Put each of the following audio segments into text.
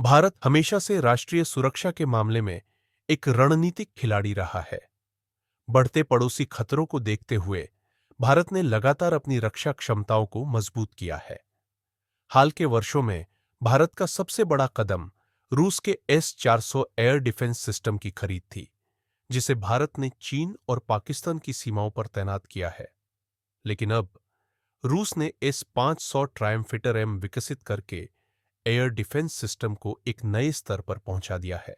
भारत हमेशा से राष्ट्रीय सुरक्षा के मामले में एक रणनीतिक खिलाड़ी रहा है। बढ़ते पड़ोसी खतरों को देखते हुए भारत ने लगातार अपनी रक्षा क्षमताओं को मजबूत किया है। हाल के वर्षों में भारत का सबसे बड़ा कदम रूस के S-400 एयर डिफेंस सिस्टम की खरीद थी, जिसे भारत ने चीन और पाकिस्तान की सीमाओं पर तैनात किया है। लेकिन अब रूस ने S-500 ट्रायम्फिटर एम विकसित करके एयर डिफेंस सिस्टम को एक नए स्तर पर पहुंचा दिया है।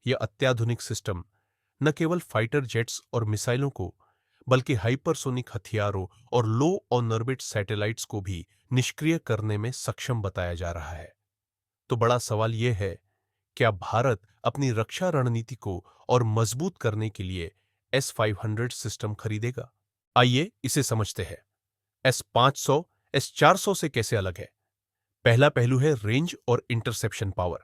यह अत्याधुनिक सिस्टम न केवल फाइटर जेट्स और मिसाइलों को, बल्कि हाइपरसोनिक हथियारों और लो ऑर्बिट सैटेलाइट्स को भी निष्क्रिय करने में सक्षम बताया जा रहा है। तो बड़ा सवाल यह है, क्या भारत अपनी रक्षा रणनीति को और मजबूत करने के लिए S-500 सिस्टम खरीदेगा? आइए इसे समझते हैं। S-500 S-400 से कैसे अलग है? पहला पहलू है रेंज और इंटरसेप्शन पावर।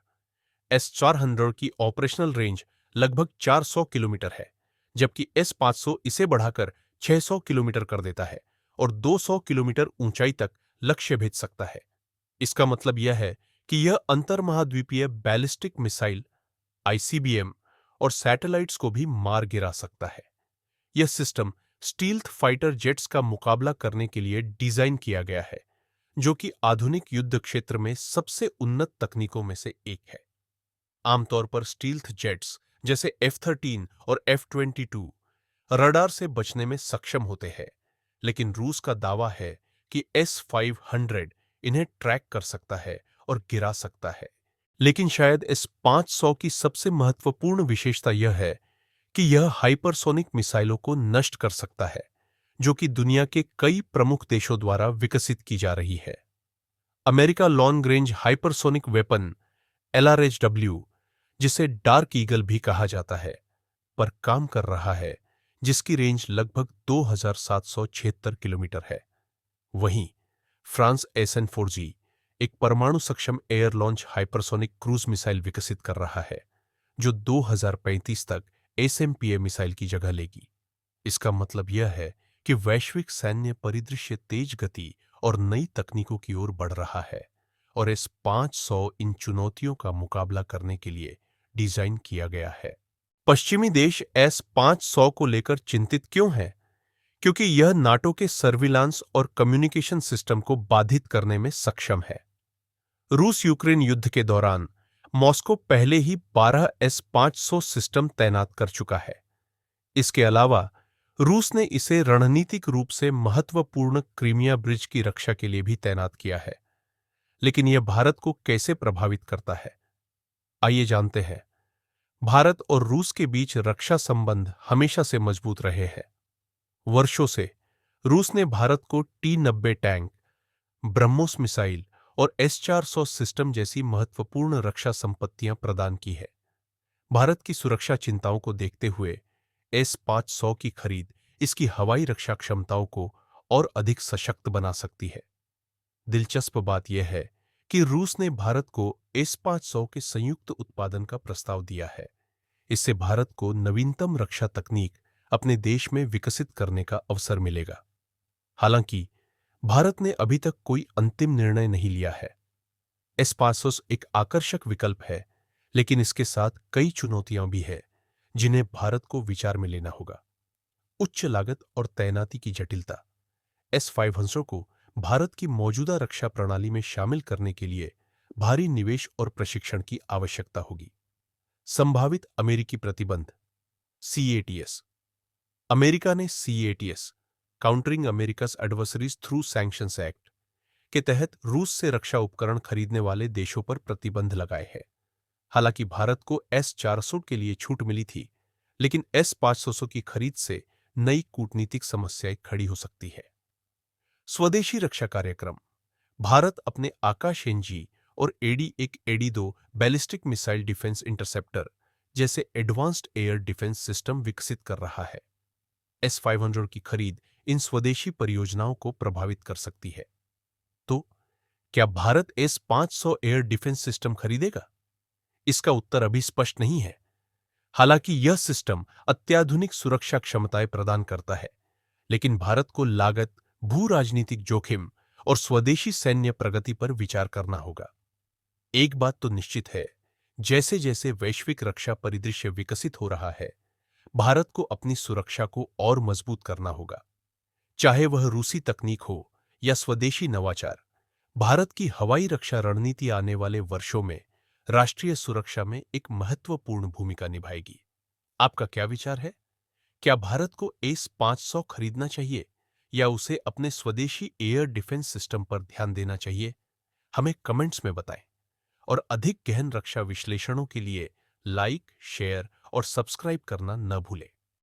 S-400 की ऑपरेशनल रेंज लगभग 400 किलोमीटर है, जबकि S-500 इसे बढ़ाकर 600 किलोमीटर कर देता है और 200 किलोमीटर ऊंचाई तक लक्ष्य भेज सकता है। इसका मतलब यह है कि यह अंतर्महाद्वीपीय बैलिस्टिक मिसाइल ICBM और सैटेलाइट्स को भी मार गिरा सकता है। यह सिस्टम स्टील्थ फाइटर जेट्स का मुकाबला करने के लिए डिजाइन किया गया है, जो कि आधुनिक युद्ध क्षेत्र में सबसे उन्नत तकनीकों में से एक है। आमतौर पर स्टील्थ जेट्स जैसे F-13 और F-22 रडार से बचने में सक्षम होते हैं, लेकिन रूस का दावा है कि S-500 इन्हें ट्रैक कर सकता है और गिरा सकता है। लेकिन शायद S-500 की सबसे महत्वपूर्ण विशेषता यह है कि यह हाइपरसोनिक मिसाइलों को नष्ट कर सकता है, जो कि दुनिया के कई प्रमुख देशों द्वारा विकसित की जा रही है। America long range hypersonic weapon LRHW, जिसे डार्क ईगल भी कहा जाता है, पर काम कर रहा है, जिसकी रेंज लगभग 2776 किलोमीटर है। वहीं फ्रांस SN-4G एक परमाणु सक्षम air launch hypersonic cruise missile विकसित कर रहा है, जो 2035 तक SMPA मिसाइल की जगह लेगी। इसका मतलब यह है कि वैश्विक सैन्य परिदृश्य तेज गति और नई तकनीकों की ओर बढ़ रहा है, और S-500 इन चुनौतियों का मुकाबला करने के लिए डिजाइन किया गया है। पश्चिमी देश S-500 को लेकर चिंतित क्यों हैं? क्योंकि यह नाटो के सर्विलांस और कम्युनिकेशन सिस्टम को बाधित करने में सक्षम है। रूस यूक्रेन युद्ध के दौरान मॉस्को पहले ही 12 S-500 सिस्टम तैनात कर चुका है। इसके अलावा रूस ने इसे रणनीतिक रूप से महत्वपूर्ण क्रीमिया ब्रिज की रक्षा के लिए भी तैनात किया है। लेकिन यह भारत को कैसे प्रभावित करता है? आइए जानते हैं। भारत और रूस के बीच रक्षा संबंध हमेशा से मजबूत रहे हैं। वर्षों से रूस ने भारत को T-90 टैंक, ब्रह्मोस मिसाइल और S-400 सिस्टम जैसी महत्वपूर्ण रक्षा संपत्तियां प्रदान की है। भारत की सुरक्षा चिंताओं को देखते हुए S-500 की खरीद इसकी हवाई रक्षा क्षमताओं को और अधिक सशक्त बना सकती है। दिलचस्प बात यह है कि रूस ने भारत को S-500 के संयुक्त उत्पादन का प्रस्ताव दिया है। इससे भारत को नवीनतम रक्षा तकनीक अपने देश में विकसित करने का अवसर मिलेगा। हालांकि भारत ने अभी तक कोई अंतिम निर्णय नहीं लिया है। S-500 एक आकर्षक विकल्प है, लेकिन इसके साथ कई चुनौतियां भी हैं, जिन्हें भारत को विचार में लेना होगा। उच्च लागत और तैनाती की जटिलता। S-500 को भारत की मौजूदा रक्षा प्रणाली में शामिल करने के लिए भारी निवेश और प्रशिक्षण की आवश्यकता होगी। संभावित अमेरिकी प्रतिबंध। CATS। अमेरिका ने CATS, countering America's adversaries through sanctions act, के तहत रूस से रक्षा उपकरण खरीदने वाले देशों पर प्रतिबंध लगाए हैं। हालांकि भारत को S-400 के लिए छूट मिली थी, लेकिन S-500 की खरीद से नई कूटनीतिक समस्याएं खड़ी हो सकती है। स्वदेशी रक्षा कार्यक्रम। भारत अपने आकाश NG और AD-1 AD-2 ballistic missile defence interceptor जैसे एडवांस्ड एयर डिफेंस सिस्टम विकसित कर रहा है। S-500 की खरीद इन स्वदेशी परियोजनाओं को प्रभावित कर सकती है। तो क्या Bharat S-500 air defence system खरीदेगा? इसका उत्तर अभी स्पष्ट नहीं है। हालांकि यह सिस्टम अत्याधुनिक सुरक्षा क्षमताएं प्रदान करता है, लेकिन भारत को लागत, भू राजनीतिक जोखिम और स्वदेशी सैन्य प्रगति पर विचार करना होगा। एक बात तो निश्चित है, जैसे जैसे वैश्विक रक्षा परिदृश्य विकसित हो रहा है, भारत को अपनी सुरक्षा को और मजबूत करना होगा। चाहे वह रूसी तकनीक हो या स्वदेशी नवाचार, भारत की हवाई रक्षा रणनीति आने वाले वर्षों में राष्ट्रीय सुरक्षा में एक महत्वपूर्ण भूमिका निभाएगी। आपका क्या विचार है? क्या भारत को एस 500 खरीदना चाहिए या उसे अपने स्वदेशी एयर डिफेंस सिस्टम पर ध्यान देना चाहिए? हमें कमेंट्स में बताएं। और अधिक गहन रक्षा विश्लेषणों के लिए लाइक, शेयर और सब्सक्राइब करना न भूलें।